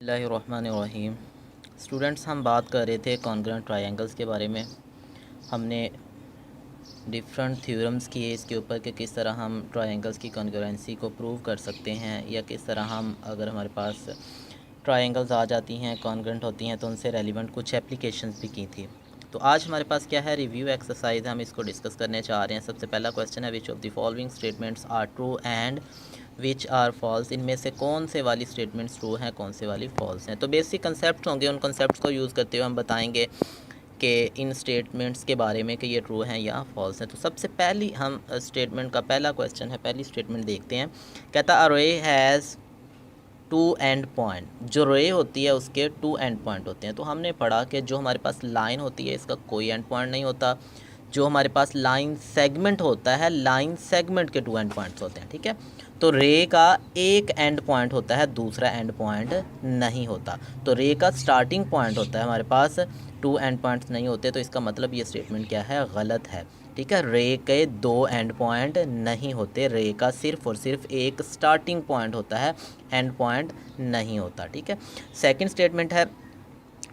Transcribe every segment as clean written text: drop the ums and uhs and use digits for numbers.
बिस्मिल्लाहिर्रहमानिर्रहीम। स्टूडेंट्स, हम बात कर रहे थे कॉन्ग्रुएंट ट्रायंगल्स के बारे में। हमने डिफरेंट थ्योरम्स किए इसके ऊपर कि किस तरह हम ट्रायंगल्स की कॉन्ग्रुएंसी को प्रूव कर सकते हैं, या किस तरह हम अगर हमारे पास ट्रायंगल्स आ जाती हैं कॉन्ग्रुएंट होती हैं तो उनसे रेलिवेंट कुछ एप्लीकेशंस भी की थी। तो आज हमारे पास क्या है, रिव्यू एक्सरसाइज, हम इसको डिस्कस करने चाह रहे हैं। सबसे पहला क्वेश्चन है, which of the following statements are true and which are false. इनमें से कौन से वाली स्टेटमेंट्स ट्रू हैं, कौन से वाली फॉल्स हैं। तो बेसिक कंसेप्ट होंगे, उन कंसेप्ट को यूज़ करते हुए हम बताएंगे कि इन स्टेटमेंट्स के बारे में कि ये ट्रू हैं या फॉल्स हैं। तो सबसे पहली हम स्टेटमेंट का पहला क्वेश्चन है, पहली स्टेटमेंट देखते हैं। कहता अ रे हैज़ टू एंड पॉइंट। जो रे होती है उसके टू एंड पॉइंट होते हैं। तो हमने पढ़ा कि जो हमारे पास लाइन होती है इसका कोई एंड पॉइंट नहीं होता। जो हमारे पास लाइन सेगमेंट होता है, लाइन सेगमेंट के टू एंड पॉइंट्स होते हैं, ठीक है। तो रे का एक एंड पॉइंट होता है, दूसरा एंड पॉइंट नहीं होता। तो रे का स्टार्टिंग पॉइंट होता है हमारे पास, टू एंड पॉइंट्स नहीं होते। तो इसका मतलब ये स्टेटमेंट क्या है, गलत है, ठीक है। रे के दो एंड पॉइंट नहीं होते, रे का सिर्फ और सिर्फ एक स्टार्टिंग पॉइंट होता है, एंड पॉइंट नहीं होता, ठीक है। सेकंड स्टेटमेंट है,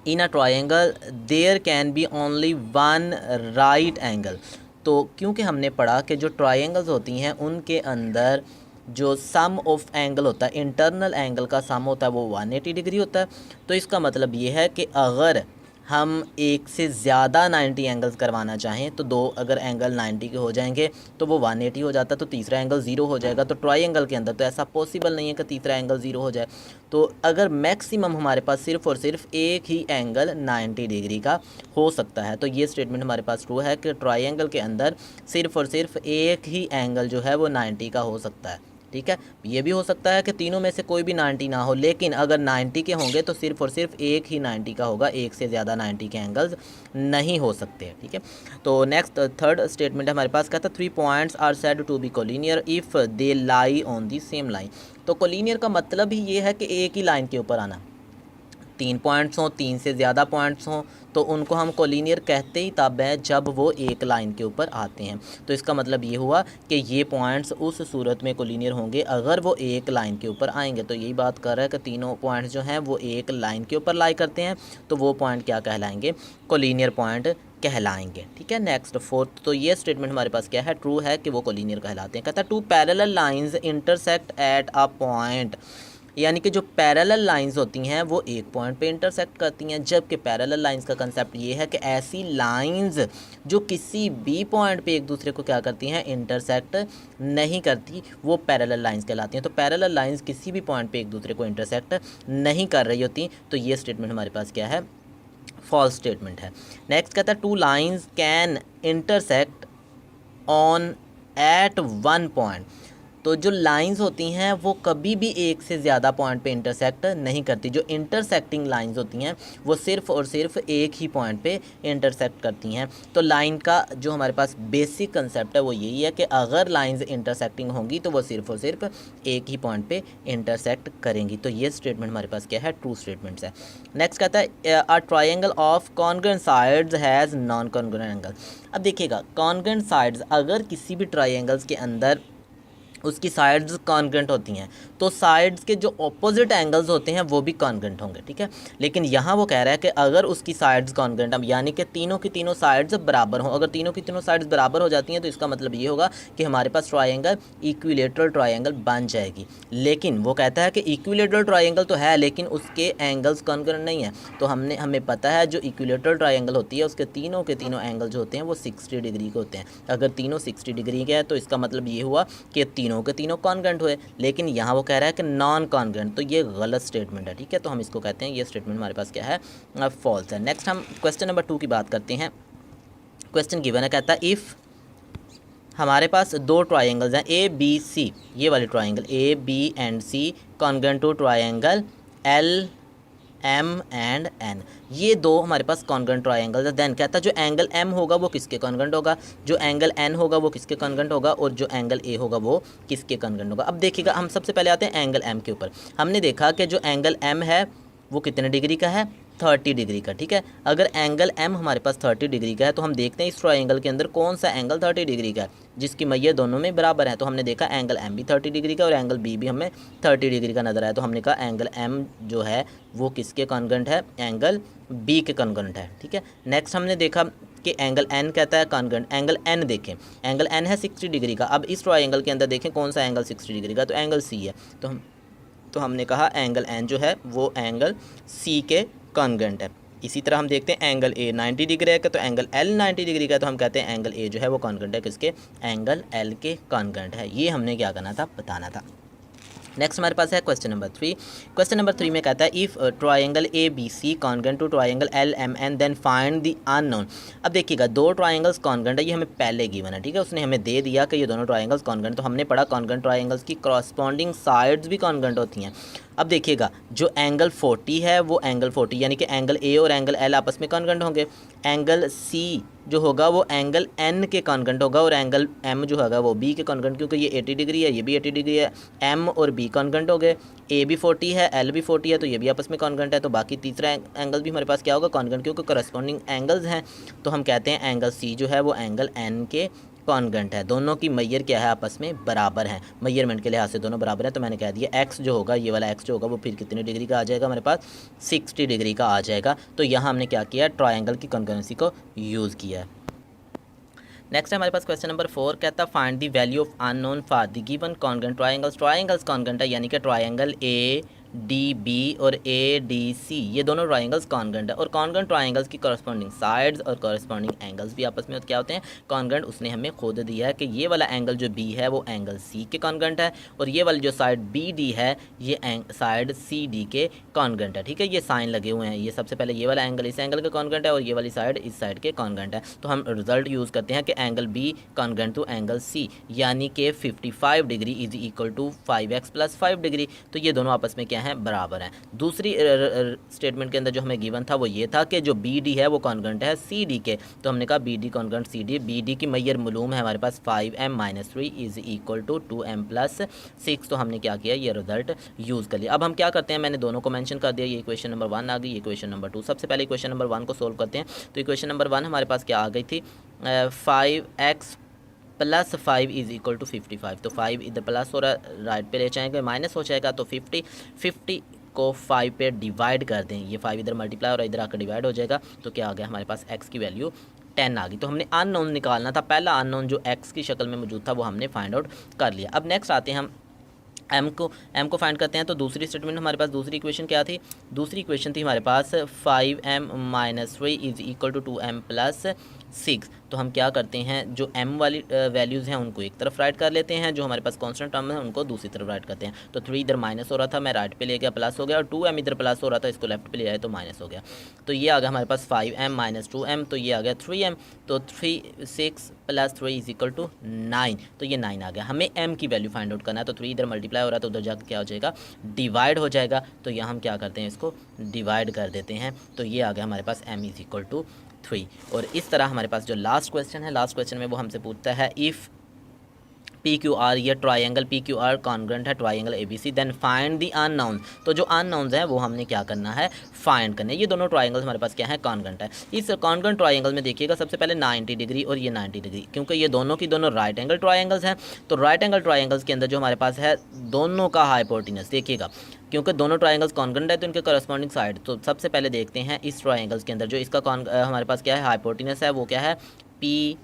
in a triangle there can be only one right angle. तो क्योंकि हमने पढ़ा कि जो ट्रायंगल्स होती हैं उनके अंदर जो सम ऑफ एंगल होता है, इंटरनल एंगल का सम होता है, वो 180 डिग्री होता है। तो इसका मतलब ये है कि अगर हम एक से ज़्यादा 90 एंगल्स करवाना चाहें तो दो अगर एंगल 90 के हो जाएंगे तो वो 180 हो जाता है, तो तीसरा एंगल 0 हो जाएगा। तो ट्रायंगल के अंदर तो ऐसा पॉसिबल नहीं है कि तीसरा एंगल 0 हो जाए। तो अगर मैक्सिमम हमारे पास सिर्फ और सिर्फ एक ही एंगल 90 डिग्री का हो सकता है, तो ये स्टेटमेंट हमारे पास ट्रू है कि ट्रायंगल के अंदर सिर्फ और सिर्फ एक ही एंगल जो है वो 90 का हो सकता है, ठीक है। ये भी हो सकता है कि तीनों में से कोई भी 90 ना हो, लेकिन अगर 90 के होंगे तो सिर्फ और सिर्फ एक ही 90 का होगा, एक से ज़्यादा 90 के एंगल्स नहीं हो सकते, ठीक है। तो नेक्स्ट थर्ड स्टेटमेंट हमारे पास कहता है, 3 points are said to be collinear if they lie on the same line. तो कोलिनियर का मतलब ही ये है कि एक ही लाइन के ऊपर आना। 3 पॉइंट्स हों, 3 से ज़्यादा पॉइंट्स हों, तो उनको हम कोलिनियर कहते ही तब है जब वो एक लाइन के ऊपर आते हैं। तो इसका मतलब ये हुआ कि ये पॉइंट्स उस सूरत में कोलिनियर होंगे अगर वो एक लाइन के ऊपर आएंगे। तो यही बात कर रहा है कि तीनों पॉइंट्स जो हैं वो एक लाइन के ऊपर लाई करते हैं, तो वो पॉइंट क्या कहलाएंगे, कोलिनियर पॉइंट कहलाएंगे, ठीक है। नेक्स्ट फोर्थ, तो ये स्टेटमेंट हमारे पास क्या है, ट्रू है कि वो कोलिनियर कहलाते हैं। कहता है, two parallel lines intersect at a point. यानी कि जो पैरेलल लाइंस होती हैं वो एक पॉइंट पे इंटरसेक्ट करती हैं, जबकि पैरेलल लाइंस का कंसेप्ट ये है कि ऐसी लाइंस जो किसी भी पॉइंट पे एक दूसरे को क्या करती हैं, इंटरसेक्ट नहीं करती, वो पैरेलल लाइंस कहलाती हैं। तो पैरेलल लाइंस किसी भी पॉइंट पे एक दूसरे को इंटरसेक्ट नहीं कर रही होती। तो ये स्टेटमेंट हमारे पास क्या है, फॉल्स स्टेटमेंट है। नेक्स्ट कहता है, two lines can intersect on at one point. तो जो लाइंस होती हैं वो कभी भी एक से ज़्यादा पॉइंट पे इंटरसेक्ट नहीं करती। जो इंटरसेक्टिंग लाइंस होती हैं वो सिर्फ और सिर्फ एक ही पॉइंट पे इंटरसेक्ट करती हैं। तो लाइन का जो हमारे पास बेसिक कंसेप्ट है वो यही है कि अगर लाइंस इंटरसेक्टिंग होंगी तो वो सिर्फ और सिर्फ एक ही पॉइंट पे इंटरसेक्ट करेंगी। तो ये स्टेटमेंट हमारे पास क्या है, ट्रू स्टेटमेंट्स है। नेक्स्ट कहता है, a triangle of congruent sides has non congruent angle. अब देखिएगा, कॉन्ग्रुएंट साइड्स, अगर किसी भी ट्रायंगल्स के अंदर उसकी साइड्स कॉन्ग्रुएंट होती हैं तो साइड्स के जो ऑपोजिट एंगल्स होते हैं वो भी कॉन्ग्रुएंट होंगे, ठीक है। लेकिन यहाँ वो कह रहा है कि अगर उसकी साइड्स कॉन्ग्रुएंट, अब यानी कि तीनों की तीनों साइड्स बराबर हों, अगर तीनों की तीनों साइड्स बराबर हो जाती हैं तो इसका मतलब ये होगा कि हमारे पास ट्रायंगल इक्विलेटरल ट्रायंगल बन जाएगी। लेकिन वो कहता है कि इक्विलेटरल ट्रायंगल तो है लेकिन उसके एंगल्स कॉन्ग्रुएंट नहीं है। तो हमें पता है जो इक्विलेटरल ट्रायंगल होती है उसके तीनों के तीनों एंगल जो होते हैं वो 60 डिग्री के होते हैं। अगर तीनों 60 डिग्री के हैं तो इसका मतलब ये हुआ कि तीनों के तीनों कॉन्ग्रुएंट हुए। लेकिन यहाँ वो कह रहा है कि नॉन कॉन्ग्रुएंट, तो ये गलत स्टेटमेंट है, ठीक है। तो हम इसको कहते हैं, ये स्टेटमेंट हमारे पास क्या है, फॉल्स है। नेक्स्ट हम क्वेश्चन नंबर 2 की बात करते हैं। क्वेश्चन गिवन है, कहता है इफ़ हमारे पास दो ट्रायंगल्स हैं ए बी सी, ये वाली triangle A B and C congruent to triangle L M and N, ये दो हमारे पास कॉन्ग्रुएंट ट्रायंगल्स है। देन कहता है जो एंगल एम होगा वो किसके कॉन्ग्रुएंट होगा, जो एंगल एन होगा वो किसके कॉन्ग्रुएंट होगा, और जो एंगल ए होगा वो किसके कॉन्ग्रुएंट होगा। अब देखिएगा, हम सबसे पहले आते हैं एंगल एम के ऊपर। हमने देखा कि जो एंगल एम है वो कितने डिग्री का है, 30 डिग्री का, ठीक है। अगर एंगल M हमारे पास 30 डिग्री का है तो हम देखते हैं इस ट्रायंगल के अंदर कौन सा एंगल 30 डिग्री का है जिसकी मैयर दोनों में बराबर है। तो हमने देखा एंगल M भी 30 डिग्री का और एंगल B भी हमें 30 डिग्री का नज़र आया, तो हमने कहा एंगल M जो है वो किसके कॉन्ग्रुएंट है, एंगल B के कॉन्ग्रुएंट है, ठीक है। नेक्स्ट हमने देखा कि एंगल N कहता है कॉन्ग्रुएंट, एंगल N देखें, एंगल N है 60 डिग्री का। अब इस ट्रायंगल के अंदर देखें कौन सा एंगल 60 डिग्री का, तो एंगल C है। तो हमने कहा एंगल N जो है वो एंगल C के कॉन्ग्रुएंट है। इसी तरह हम देखते हैं एंगल A 90 डिग्री है तो एंगल L 90 डिग्री का, तो हम कहते हैं एंगल A जो है वो कॉन्ग्रुएंट है किसके, एंगल L के कॉन्ग्रुएंट है। ये हमने क्या करना था, बताना था। नेक्स्ट हमारे पास है क्वेश्चन नंबर 3। क्वेश्चन नंबर 3 में कहता है if triangle A B C congruent to triangle L M N then find the unknown. अब देखिएगा दो ट्रायंगल्स कॉन्ग्रुएंट है, ये हमें पहले गिवन है, ठीक है। उसने हमें दे दिया कि ये दोनों ट्रायंगल्स कॉन्ग्रुएंट, तो हमने पढ़ा कॉन्ग्रुएंट ट्रायंगल्स की करस्पॉन्डिंग साइड्स भी कॉन्ग्रुएंट होती हैं। अब देखिएगा जो एंगल 40 है वो एंगल 40 यानी कि एंगल ए और एंगल एल आपस में कॉन्ग्रुएंट होंगे। एंगल सी जो होगा वो एंगल एन के कॉन्ग्रुएंट होगा और एंगल एम जो होगा वो बी के कॉन्ग्रुएंट, क्योंकि ये 80 डिग्री है ये भी 80 डिग्री है। एम और बी कॉन्ग्रुएंट हो गए, ए भी 40 है एल भी 40 है तो ये भी आपस में कॉन्ग्रुएंट है। तो बाकी तीसरा एंगल भी हमारे पास क्या होगा, कॉन्ग्रुएंट, क्योंकि करस्पॉन्डिंग एंगल्स हैं। तो हम कहते हैं एंगल सी जो है वो एंगल एन के कॉन्ग्रुएंट है। दोनों की मैयर क्या है, आपस में बराबर है, मेजरमेंट के लिहाज से दोनों बराबर है। तो मैंने कह दिया एक्स जो होगा, ये वाला एक्स जो होगा वो फिर कितने डिग्री का आ जाएगा, हमारे पास 60 डिग्री का आ जाएगा। तो यहाँ हमने क्या किया, ट्रायंगल की कॉन्ग्रुएंसी को यूज़ किया है। नेक्स्ट है हमारे पास क्वेश्चन नंबर 4, कहता है find the value of unknown for the given congruent triangles. Triangles congruent है यानी कि ट्रायंगल ए डी बी और ए डी सी, ये दोनों ट्रायंगल्स कॉन्ग्रुएंट है। और कॉन्ग्रुएंट ट्रायंगल्स की करस्पॉन्डिंग साइड्स और करस्पॉन्डिंग एंगल्स भी आपस में क्या होते हैं, कॉन्ग्रुएंट। उसने हमें खुद दिया है कि ये वाला एंगल जो बी है वो एंगल सी के कॉन्ग्रुएंट है और ये वाली जो साइड बी डी है ये साइड सी डी के कॉन्ग्रुएंट है, ठीक है। ये साइन लगे हुए हैं, ये सबसे पहले ये वाला एंगल इस एंगल का कॉन्ग्रुएंट है और ये वाली साइड इस साइड के कॉन्ग्रुएंट है। तो हम रिजल्ट यूज़ करते हैं कि angle B congruent to angle C, यानी कि 55 degree is equal to 5x + 5 degree. तो ये दोनों आपस में क्या है, बराबर हैं। दूसरी स्टेटमेंट के अंदर जो हमें गिवन था वो ये था कि जो बी डी है वो कॉन्ग्रुएंट है सी डी के। तो हमने कहा B D congruent C D, B D की मैयर मालूम है हमारे पास 5m - 3 is equal to 2m + 6। तो हमने क्या किया, ये रिजल्ट यूज़ कर लिया। अब हम क्या करते हैं, मैंने दोनों को मेंशन कर दिया। ये इक्वेशन नंबर 1 आ गई, ये इक्वेशन नंबर 2। सबसे पहले इक्वेशन नंबर 1 को सोल्व करते हैं। तो इक्वेशन नंबर 1 हमारे पास क्या आ गई थी, 5x + 5 इज इक्वल टू 55। तो 5 इधर प्लस हो रहा है, राइट पे ले जाएंगे माइनस हो जाएगा तो 50 को 5 पे डिवाइड कर दें। ये 5 इधर मल्टीप्लाई और इधर आकर डिवाइड हो जाएगा। तो क्या आ गया हमारे पास, x की वैल्यू 10 आ गई। तो हमने अननोन निकालना था, पहला अननोन जो x की शक्ल में मौजूद था वो हमने फाइंड आउट कर लिया। अब नेक्स्ट आते हैं हम m को फाइंड करते हैं। तो दूसरी स्टेटमेंट हमारे पास, दूसरी इक्वेशन क्या थी, दूसरी इक्वेशन थी हमारे पास 5m - 3 is equal to 2m + 6। तो हम क्या करते हैं, जो m वाली वैल्यूज़ हैं उनको एक तरफ राइट कर लेते हैं, जो हमारे पास कांस्टेंट टर्म है उनको दूसरी तरफ राइट करते हैं। तो 3 इधर माइनस हो रहा था, मैं राइट पे ले गया प्लस हो गया, और 2m इधर प्लस हो रहा था, इसको लेफ्ट पे ले आए तो माइनस हो गया। तो ये आ गया हमारे पास 5m - 2m, तो ये आ गया 3m। तो 6 + 3 इज इक्वल टू 9। तो ये 9 आ गया। हमें m की वैल्यू फाइंड आउट करना है। तो 3 इधर मल्टीप्लाई हो रहा है तो उधर जाकर क्या हो जाएगा, डिवाइड हो जाएगा। तो यहाँ हम क्या करते हैं, इसको डिवाइड कर देते हैं। तो ये आ गया हमारे पास m इज इक्वल टू 3। और इस तरह हमारे पास जो लास्ट क्वेश्चन है, लास्ट क्वेश्चन में वो हमसे पूछता है इफ़ PQR, ये ट्रायंगल PQR कॉन्ग्रुएंट है triangle ABC, then find the unknown. तो जो अननोन्स हैं वो हमने क्या करना है, फाइंड करने। ये दोनों ट्रायंगल्स हमारे पास क्या है, कॉन्ग्रुएंट है। इस कॉन्ग्रुएंट ट्रायंगल में देखिएगा सबसे पहले 90 डिग्री और ये 90 डिग्री, क्योंकि ये दोनों की दोनों राइट एंगल ट्रायंगल्स हैं। तो राइट एंगल ट्रायंगल्स के अंदर जो हमारे पास है दोनों का हाइपोटेनस देखिएगा, क्योंकि दोनों ट्रायंगल्स कॉन्ग्रुएंट है तो इनके करस्पॉन्डिंग साइड। तो सबसे पहले देखते हैं इस ट्रायंगल्स के अंदर जो इसका हमारे पास क्या है, हाइपोटेनस है, वो क्या है, PRP,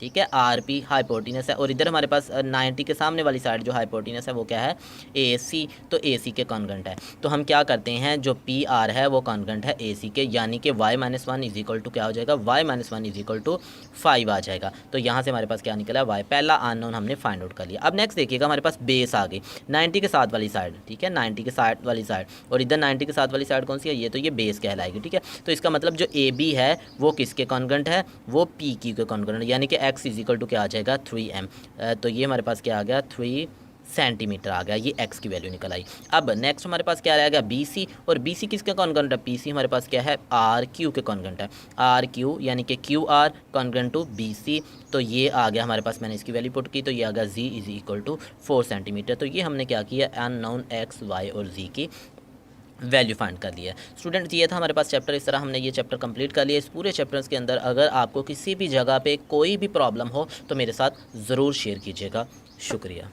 ठीक है, RP हाइपोटेनस है। और इधर हमारे पास 90 के सामने वाली साइड जो हाइपोटेनस है वो क्या है, AC। तो AC के कॉन्ग्रुएंट है। तो हम क्या करते हैं, जो PR है वो कॉन्ग्रुएंट है AC के, यानी कि y - 1 इज इक्वल टू क्या हो जाएगा, y - 1 इज इक्वल टू 5 आ जाएगा। तो यहाँ से हमारे पास क्या निकला, y। पहला अननोन हमने फाइंड आउट कर लिया। अब नेक्स्ट देखिएगा हमारे पास बेस आ गई 90 के साथ वाली साइड, ठीक है, 90 के साथ वाली साइड, और इधर 90 के साथ वाली साइड कौन सी है, ये तो ये बेस कहलाएगी, ठीक है। तो इसका मतलब जो AB है वो किसके कॉन्ग्रुएंट है, वो PQ के कॉन्ग्रुएंट, यानी कि x इज इक्वल टू क्या आ जाएगा, 3m। तो ये हमारे पास क्या आ गया, 3 सेंटीमीटर आ गया, ये x की वैल्यू निकल आई। अब नेक्स्ट हमारे पास क्या रहेगा, BC, और BC किसका कॉन्ग्रुएंट है, PC हमारे पास क्या है, RQ के कॉन्ग्रुएंट है, RQ यानी कि QR कॉन्ग्रुएंट टू BC। तो ये आ गया हमारे पास, मैंने इसकी वैल्यू पुट की तो ये आ गया Z is equal to 4 centimetre. तो ये हमने क्या किया, अननोन x, y और Z की वैल्यू फाइंड कर लिया है। स्टूडेंट ये था हमारे पास चैप्टर, इस तरह हमने ये चैप्टर कंप्लीट कर लिया। इस पूरे चैप्टर्स के अंदर अगर आपको किसी भी जगह पे कोई भी प्रॉब्लम हो तो मेरे साथ ज़रूर शेयर कीजिएगा। शुक्रिया।